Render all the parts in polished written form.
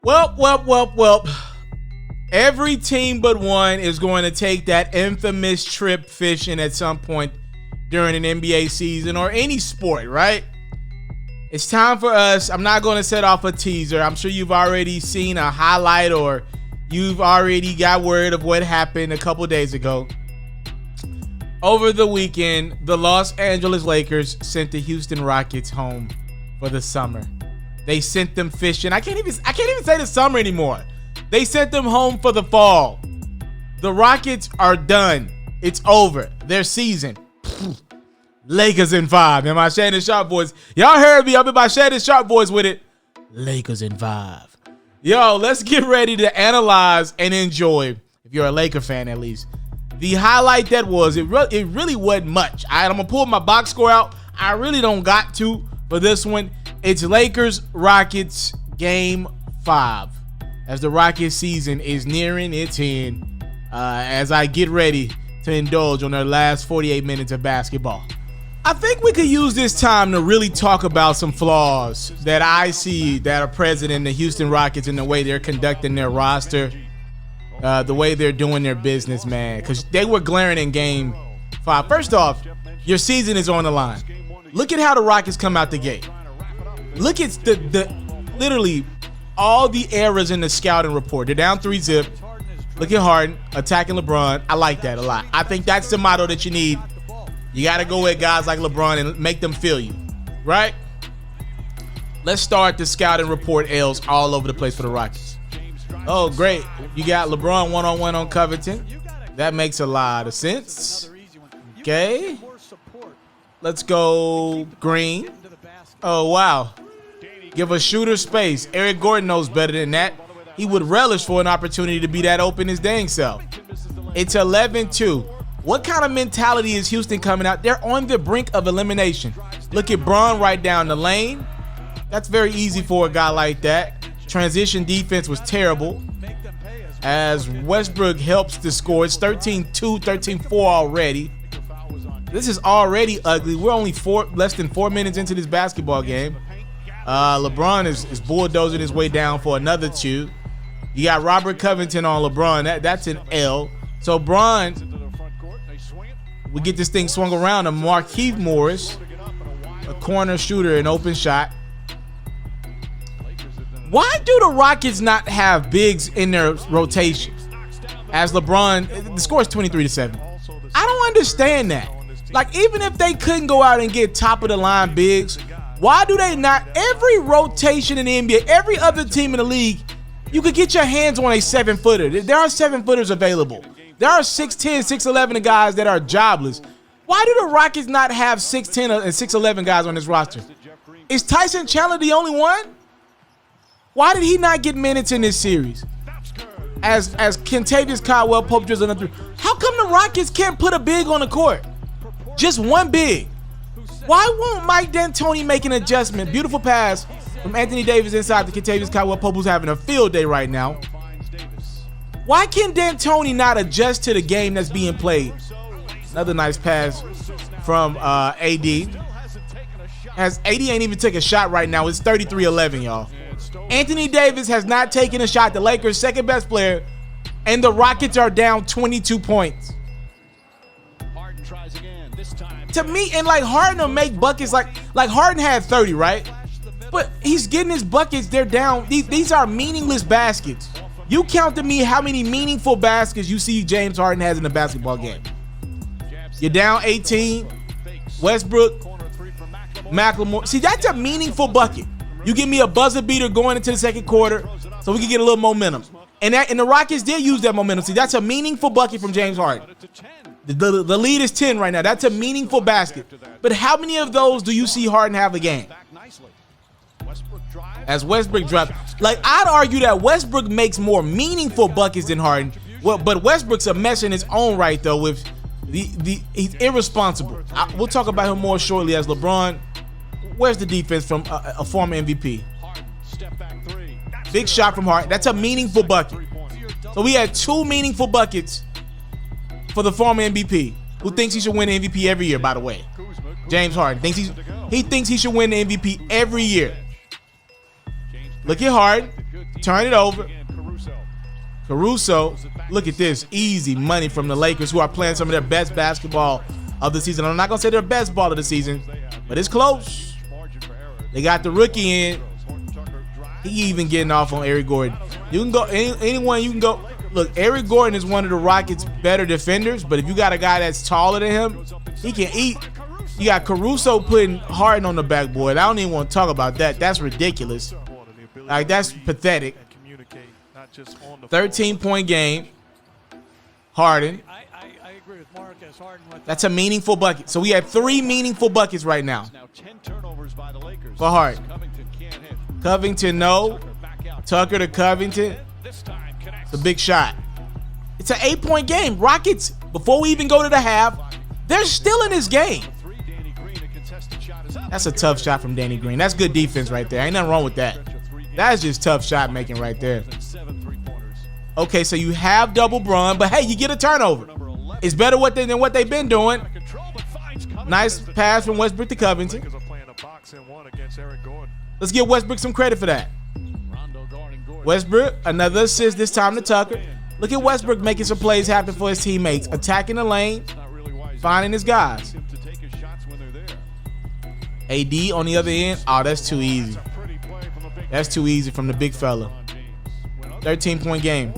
Well. Every team but one is going to take that infamous trip fishing at some point during an NBA season or any sport, right? It's time for us. I'm not going to set off a teaser. I'm sure you've already seen a highlight or you've already got word of what happened a couple days ago. Over the weekend, the Los Angeles Lakers sent the Houston Rockets home for the summer. They sent them fishing. I can't even say the summer anymore. They sent them home for the fall. The Rockets are done. It's over. Their season. Lakers in 5. Am I Shannon Sharp boys? Y'all heard me. I'm in my Shannon Sharp boys with it. Lakers in 5. Yo, let's get ready to analyze and enjoy, if you're a Laker fan at least, the highlight that was. It really wasn't much. I'm going to pull my box score out. I really don't got to for this one. It's Lakers-Rockets Game 5. As the Rockets season is nearing its end, as I get ready to indulge on their last 48 minutes of basketball. I think we could use this time to really talk about some flaws that I see that are present in the Houston Rockets in the way they're conducting their roster, the way they're doing their business, man, because they were glaring in Game 5. First off, your season is on the line. Look at how the Rockets come out the gate. Look at the literally all the errors in the scouting report. They're down 3-0. Look at Harden attacking LeBron. I like that a lot. I think that's the motto that you need. You got to go with guys like LeBron and make them feel you, right? Let's start the scouting report L's all over the place for the Rockets. Oh, great. You got LeBron one-on-one on Covington. That makes a lot of sense. Okay. Let's go Green. Oh, wow. Give a shooter space. Eric Gordon knows better than that. He would relish for an opportunity to be that open his dang self. It's 11-2. What kind of mentality is Houston coming out? They're on the brink of elimination. Look at Braun right down the lane. That's very easy for a guy like that. Transition defense was terrible. As Westbrook helps to score. It's 13-2, 13-4 already. This is already ugly. We're only less than 4 minutes into this basketball game. LeBron is bulldozing his way down for another 2. You got Robert Covington on LeBron. That's an L. So Braun, we get this thing swung around to Markieff Morris, a corner shooter, an open shot. Why do the Rockets not have bigs in their rotation? As LeBron, the score is 23-7. I don't understand that. Like, even if they couldn't go out and get top of the line bigs, why do they not? Every rotation in the NBA, every other team in the league, you could get your hands on a 7-footer. There are 7-footers available. There are 6'10", 6'11 guys that are jobless. Why do the Rockets not have 6'10 and 6'11 guys on this roster? Is Tyson Chandler the only one? Why did he not get minutes in this series? As Kentavious Caldwell-Pope drills another. How come the Rockets can't put a big on the court? Just one big. Why won't Mike D'Antoni make an adjustment? Beautiful pass from Anthony Davis inside to Kentavious Caldwell-Pope, who's having a field day right now. Why can D'Antoni not adjust to the game that's being played? Another nice pass from AD. AD ain't even took a shot right now. It's 33-11, y'all. Anthony Davis has not taken a shot. The Lakers' second best player, and the Rockets are down 22 points. To me, and like Harden will make buckets like Harden had 30, right? But he's getting his buckets. They're down. These are meaningless baskets. You count to me how many meaningful baskets you see James Harden has in a basketball game. You're down 18. Westbrook, McLemore. See, that's a meaningful bucket. You give me a buzzer beater going into the second quarter so we can get a little momentum. And the Rockets did use that momentum. See, that's a meaningful bucket from James Harden. The lead is 10 right now. That's a meaningful basket. But how many of those do you see Harden have a game? As Westbrook drops. Like, I'd argue that Westbrook makes more meaningful buckets than Harden. Well, but Westbrook's a mess in his own right, though, with he's irresponsible. We'll talk about him more shortly as LeBron. Where's the defense from a former MVP? Big shot from Harden. That's a meaningful bucket. So we had 2 meaningful buckets for the former MVP, who thinks he should win the MVP every year, by the way. James Harden thinks he should win the MVP every year. Look at Harden. Turn it over. Caruso, look at this. Easy money from the Lakers, who are playing some of their best basketball of the season. I'm not going to say their best ball of the season, but it's close. They got the rookie in. He even getting off on Eric Gordon. You can go, anyone you can go. Look, Eric Gordon is one of the Rockets' better defenders, but if you got a guy that's taller than him, he can eat. You got Caruso putting Harden on the backboard. I don't even want to talk about that. That's ridiculous. Like, that's pathetic. 13-point game. Harden. That's a meaningful bucket. So we have 3 meaningful buckets right now for Harden. Covington, no. Tucker to Covington. It's a big shot. It's an 8-point game. Rockets, before we even go to the half, they're still in this game. That's a tough shot from Danny Green. That's good defense right there. Ain't nothing wrong with that. That's just tough shot making right there. Okay, so you have double Bron, but hey, you get a turnover. It's better than what they've been doing. Nice pass from Westbrook to Covington. Let's give Westbrook some credit for that. Westbrook, another assist, this time to Tucker. Look at Westbrook making some plays happen for his teammates. Attacking the lane, finding his guys. AD on the other end. Oh, that's too easy. That's too easy from the big fella. 13-point game.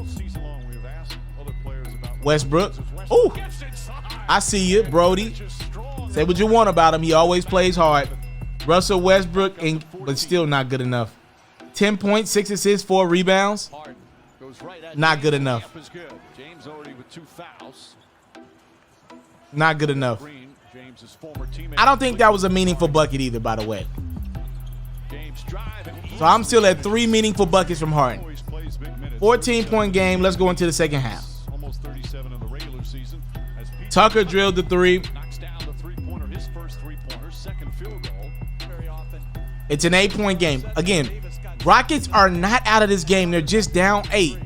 Westbrook. Ooh. I see you, Brody. Say what you want about him. He always plays hard. Russell Westbrook, but still not good enough. 10 points, 6 assists, 4 rebounds. Not good enough. Not good enough. I don't think that was a meaningful bucket either, by the way. So I'm still at 3 meaningful buckets from Harden. 14-point game. Let's go into the second half. Tucker drilled the 3. It's an 8-point game. Again, Rockets are not out of this game. They're just down 8.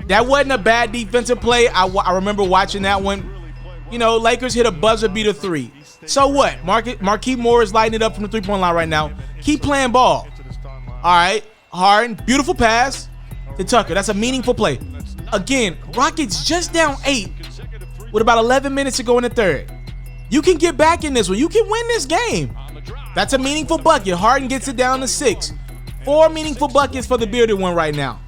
That wasn't a bad defensive play. I remember watching that one. You know, Lakers hit a buzzer beater 3. So what? Markieff Morris lighting it up from the 3-point line right now. Keep playing ball. All right. Harden, beautiful pass to Tucker. That's a meaningful play. Again, Rockets just down 8 with about 11 minutes to go in the third. You can get back in this one. You can win this game. That's a meaningful bucket. Harden gets it down to 6. 4 meaningful buckets for the bearded one right now.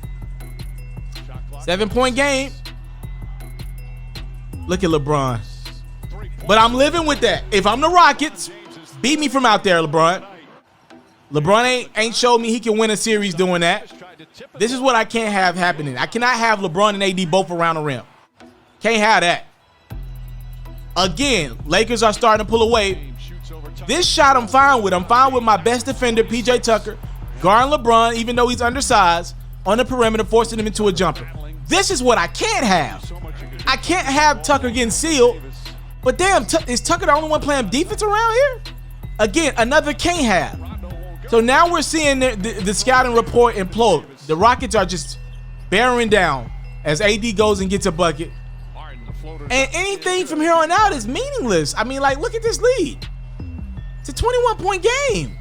7-point game. Look at LeBron. But I'm living with that. If I'm the Rockets, beat me from out there, LeBron. LeBron ain't showed me he can win a series doing that. This is what I can't have happening. I cannot have LeBron and AD both around the rim. Can't have that. Again, Lakers are starting to pull away. This shot I'm fine with. I'm fine with my best defender, PJ Tucker, guarding LeBron, even though he's undersized, on the perimeter, forcing him into a jumper. This is what I can't have. I can't have Tucker getting sealed. But damn, is Tucker the only one playing defense around here? Again, another can't have. So now we're seeing the scouting report implode. The Rockets are just bearing down as AD goes and gets a bucket. And anything from here on out is meaningless. I mean, like, look at this lead. It's a 21-point game.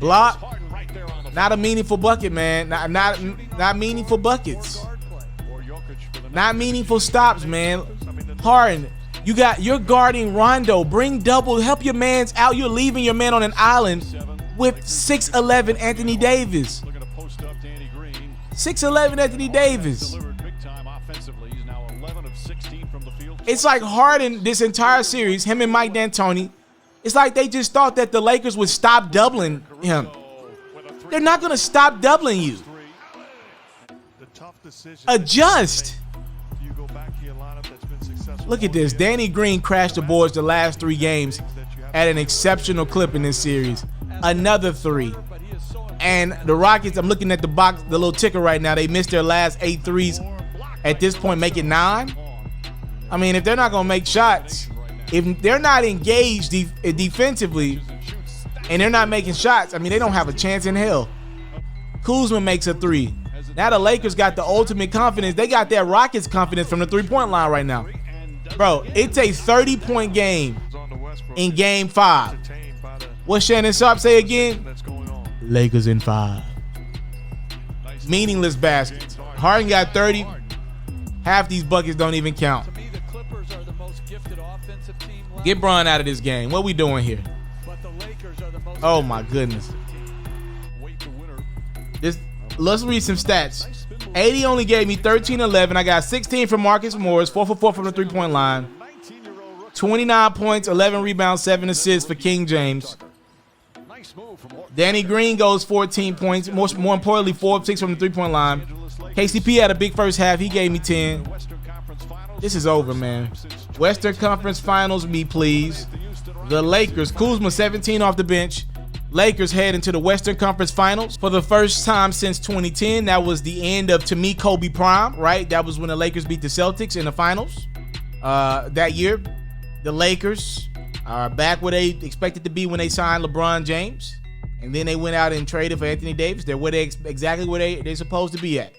Block. Not a meaningful bucket, man. Not meaningful buckets. Not meaningful stops, man. Harden, you're guarding Rondo. Bring double. Help your mans out. You're leaving your man on an island with 6'11" Anthony Davis. 6'11" Anthony Davis. It's like Harden, this entire series, him and Mike D'Antoni, it's like they just thought that the Lakers would stop doubling him. They're not going to stop doubling you. Adjust. Look at this. Danny Green crashed the boards the last 3 games at an exceptional clip in this series. Another 3. And the Rockets, I'm looking at the box, the little ticker right now. They missed their last 8 threes. At this point, make it 9. I mean, if they're not going to make shots, if they're not engaged defensively and they're not making shots, I mean, they don't have a chance in hell. Kuzma makes a 3. Now the Lakers got the ultimate confidence. They got that Rockets confidence from the 3-point line right now. Bro, it's a 30-point game in game 5. What Shannon Sharp say again? Lakers in 5. Meaningless baskets. Harden got 30. Half these buckets don't even count. Get Bron out of this game. What we doing here? Oh my goodness. Let's read some stats. 80 only gave me 13-11. I got 16 from Marcus Morris, 4 for 4 from the three-point line. 29 points, 11 rebounds, 7 assists for King James. Danny Green goes 14 points. More importantly, 4 of 6 from the three-point line. KCP had a big first half. He gave me 10. This is over, man. Western Conference Finals, me please. The Lakers, Kuzma 17 off the bench. Lakers head into the Western Conference Finals for the first time since 2010. That was the end of, to me, Kobe Prime, right? That was when the Lakers beat the Celtics in the finals that year. The Lakers are back where they expected to be when they signed LeBron James. And then they went out and traded for Anthony Davis. They're exactly where they're supposed to be at.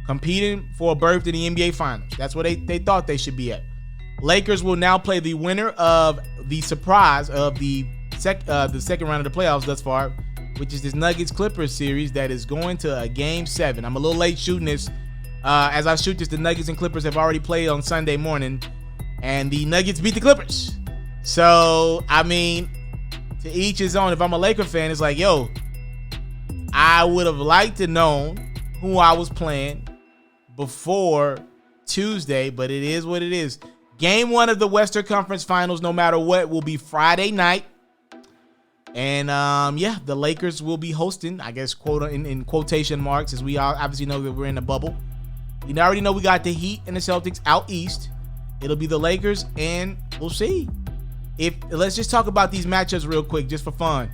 Competing for a berth in the NBA Finals. That's where they thought they should be at. Lakers will now play the winner of the surprise of the second round of the playoffs thus far, which is this Nuggets-Clippers series that is going to a Game 7. I'm a little late shooting this. As I shoot this, the Nuggets and Clippers have already played on Sunday morning, and the Nuggets beat the Clippers. So, I mean, to each his own. If I'm a Laker fan, it's like, yo, I would have liked to know who I was playing before Tuesday, but it is what it is. Game 1 of the Western Conference Finals, no matter what, will be Friday night. And, the Lakers will be hosting, I guess, in quotation marks, as we all obviously know that we're in a bubble. You already know we got the Heat and the Celtics out east. It'll be the Lakers, and we'll see. Let's just talk about these matchups real quick, just for fun.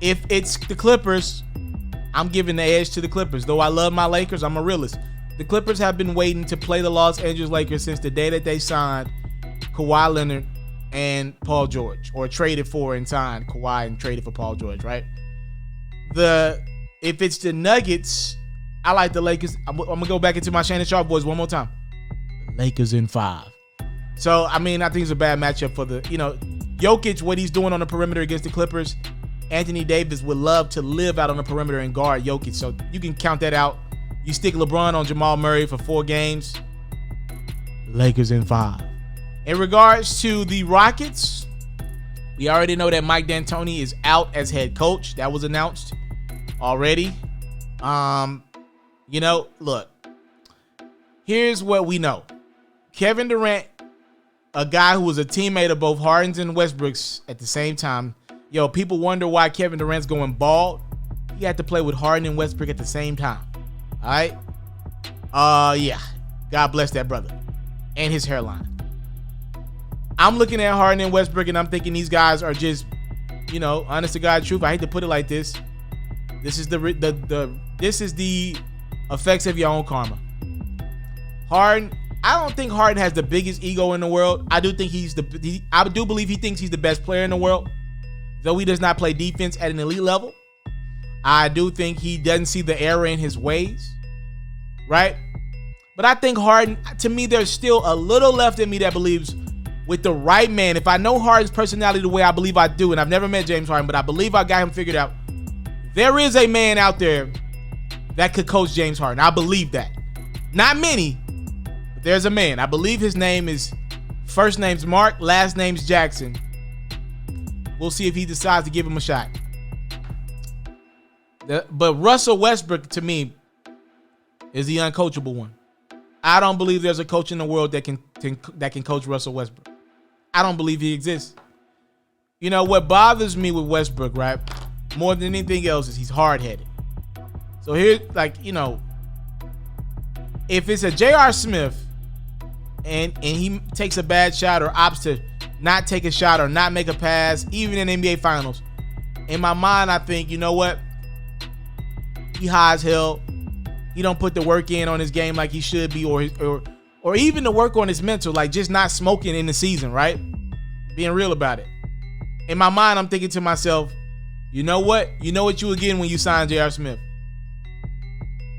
If it's the Clippers, I'm giving the edge to the Clippers. Though I love my Lakers, I'm a realist. The Clippers have been waiting to play the Los Angeles Lakers since the day that they signed Kawhi Leonard and Paul George, or traded for and signed Kawhi and traded for Paul George, right? If it's the Nuggets, I like the Lakers. I'm going to go back into my Shannon Sharp voice one more time. Lakers in 5. So, I mean, I think it's a bad matchup for Jokic, what he's doing on the perimeter against the Clippers. Anthony Davis would love to live out on the perimeter and guard Jokic. So you can count that out. You stick LeBron on Jamal Murray for 4 games. Lakers in 5. In regards to the Rockets, we already know that Mike D'Antoni is out as head coach. That was announced already. Look, here's what we know. Kevin Durant, a guy who was a teammate of both Harden's and Westbrook's at the same time. Yo, people wonder why Kevin Durant's going bald. He had to play with Harden and Westbrook at the same time. All right? God bless that brother and his hairline. I'm looking at Harden and Westbrook, and I'm thinking these guys are just, honest to God truth. I hate to put it like this. This is the effects of your own karma. Harden, I don't think Harden has the biggest ego in the world. I do think I do believe he thinks he's the best player in the world, though he does not play defense at an elite level. I do think he doesn't see the error in his ways, right? But I think Harden, to me, there's still a little left in me that believes with the right man, if I know Harden's personality the way I believe I do, and I've never met James Harden, but I believe I got him figured out, there is a man out there that could coach James Harden. I believe that. Not many, but there's a man. I believe his first name's Mark, last name's Jackson. We'll see if he decides to give him a shot. But Russell Westbrook, to me, is the uncoachable one. I don't believe there's a coach in the world that can coach Russell Westbrook. I don't believe he exists. What bothers me with Westbrook, right, more than anything else, is he's hard-headed. So here, if it's a J.R. Smith and he takes a bad shot or opts to not take a shot or not make a pass, even in NBA Finals, in my mind, I think, you know what? He high as hell. He don't put the work in on his game like he should be, or even the work on his mental, like just not smoking in the season, right? Being real about it. In my mind, I'm thinking to myself, you know what? You know what you were getting when you signed J.R. Smith.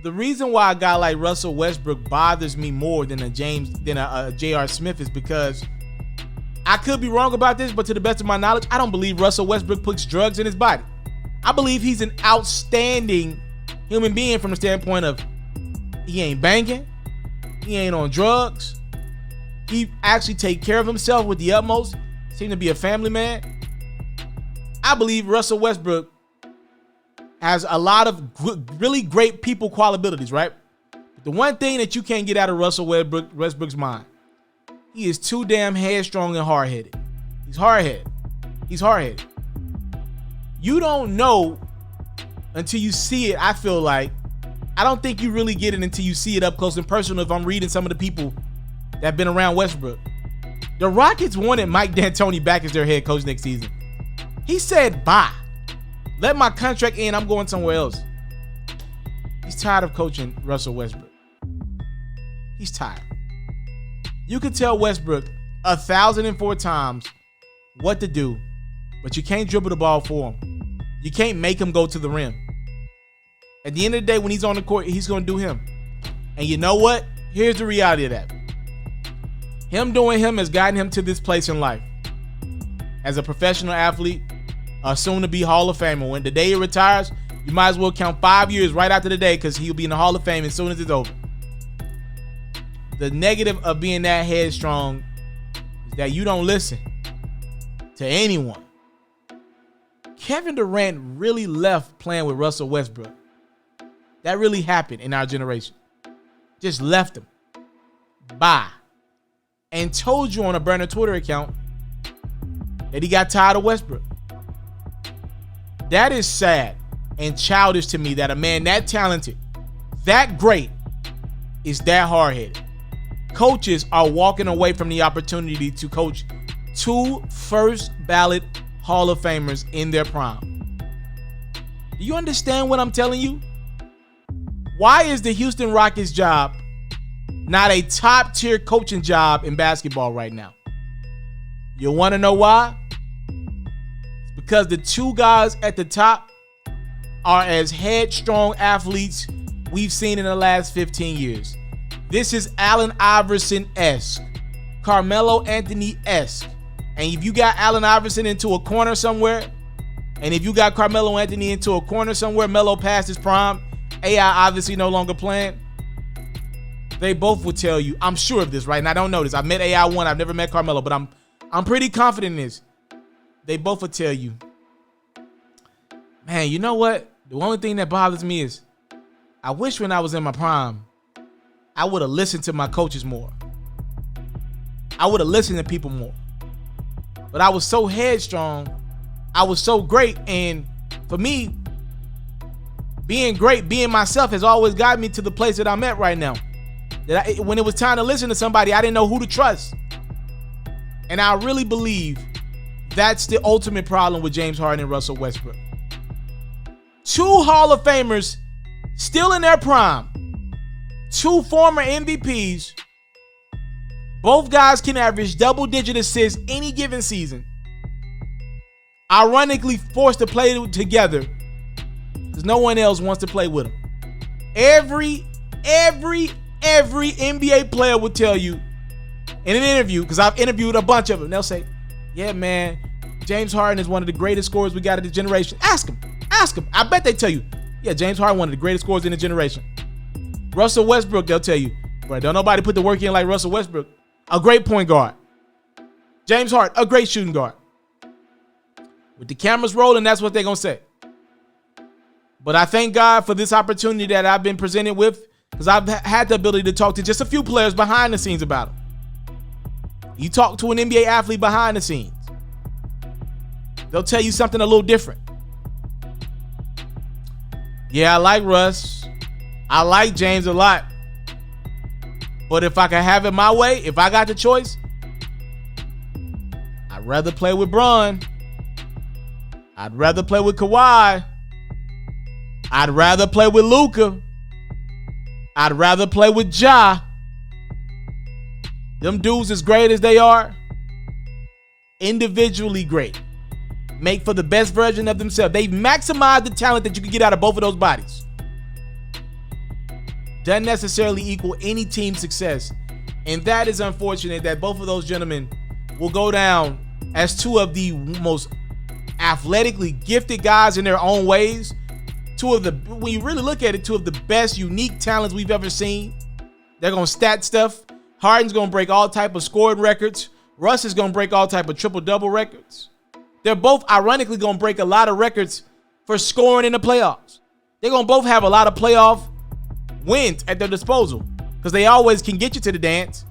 The reason why a guy like Russell Westbrook bothers me more than a J.R. Smith is because I could be wrong about this, but to the best of my knowledge, I don't believe Russell Westbrook puts drugs in his body. I believe he's an outstanding human being from the standpoint of he ain't banging, he ain't on drugs, he actually take care of himself with the utmost, seems to be a family man. I believe Russell Westbrook has a lot of really great people qualities, right? But the one thing that you can't get out of Russell Westbrook's mind, he is too damn headstrong and hard-headed. He's hard-headed. He's hard-headed. You don't know until you see it, I feel like. I don't think you really get it until you see it up close and personal if I'm reading some of the people that have been around Westbrook. The Rockets wanted Mike D'Antoni back as their head coach next season. He said, bye. Let my contract end. I'm going somewhere else. He's tired of coaching Russell Westbrook. He's tired. You can tell Westbrook 1,004 times what to do, but you can't dribble the ball for him. You can't make him go to the rim. At the end of the day, when he's on the court, he's going to do him. And you know what? Here's the reality of that. Him doing him has gotten him to this place in life. As a professional athlete, a soon-to-be Hall of Famer. When the day he retires, you might as well count 5 years right after the day because he'll be in the Hall of Fame as soon as it's over. The negative of being that headstrong is that you don't listen to anyone. Kevin Durant really left playing with Russell Westbrook. That really happened in our generation. Just left him. Bye. And told you on a burner Twitter account that he got tired of Westbrook. That is sad and childish to me that a man that talented, that great, is that hard-headed. Coaches are walking away from the opportunity to coach 2 first-ballot Hall of Famers in their prime. Do you understand what I'm telling you? Why is the Houston Rockets job not a top-tier coaching job in basketball right now? You want to know why? It's because the 2 guys at the top are as headstrong athletes we've seen in the last 15 years. This is Allen Iverson-esque, Carmelo Anthony-esque. And if you got Allen Iverson into a corner somewhere, and if you got Carmelo Anthony into a corner somewhere, Melo past his prime, AI obviously no longer playing, they both would tell you, I'm sure of this, right? And I don't know this. I've met AI one, I've never met Carmelo, but I'm pretty confident in this. They both would tell you, man, you know what? The only thing that bothers me is I wish when I was in my prime, I would have listened to my coaches more. I would have listened to people more. But I was so headstrong. I was so great. And for me, being great, being myself has always gotten me to the place that I'm at right now. When it was time to listen to somebody, I didn't know who to trust. And I really believe that's the ultimate problem with James Harden and Russell Westbrook. 2 Hall of Famers still in their prime. 2 former MVPs. Both guys can average double-digit assists any given season. Ironically forced to play together because no one else wants to play with them. Every NBA player would tell you in an interview, because I've interviewed a bunch of them, they'll say, yeah, man, James Harden is one of the greatest scorers we got in this generation. Ask him. I bet they tell you, yeah, James Harden, one of the greatest scorers in the generation. Russell Westbrook, they'll tell you, bro, don't nobody put the work in like Russell Westbrook. A great point guard. James Harden, a great shooting guard. With the cameras rolling, that's what they're going to say. But I thank God for this opportunity that I've been presented with, because I've had the ability to talk to just a few players behind the scenes about them. You talk to an NBA athlete behind the scenes, they'll tell you something a little different. Yeah, I like Russ. I like James a lot. But if I could have it my way, if I got the choice, I'd rather play with Bron. I'd rather play with Kawhi. I'd rather play with Luka. I'd rather play with Ja. Them dudes, as great as they are, individually great, make for the best version of themselves. They maximize the talent that you can get out of both of those bodies. Doesn't necessarily equal any team success. And that is unfortunate that both of those gentlemen will go down as 2 of the most athletically gifted guys in their own ways. When you really look at it, two of the best unique talents we've ever seen. They're going to stat stuff. Harden's going to break all type of scoring records. Russ is going to break all type of triple-double records. They're both ironically going to break a lot of records for scoring in the playoffs. They're going to both have a lot of playoff wins at their disposal because they always can get you to the dance.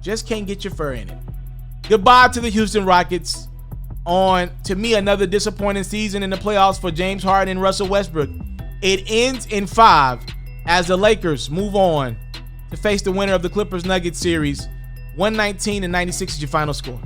Just can't get your fur in it. Goodbye to the Houston Rockets on, to me, another disappointing season in the playoffs for James Harden and Russell Westbrook. It ends in 5 as the Lakers move on to face the winner of the Clippers-Nuggets series. 119-96 is your final score.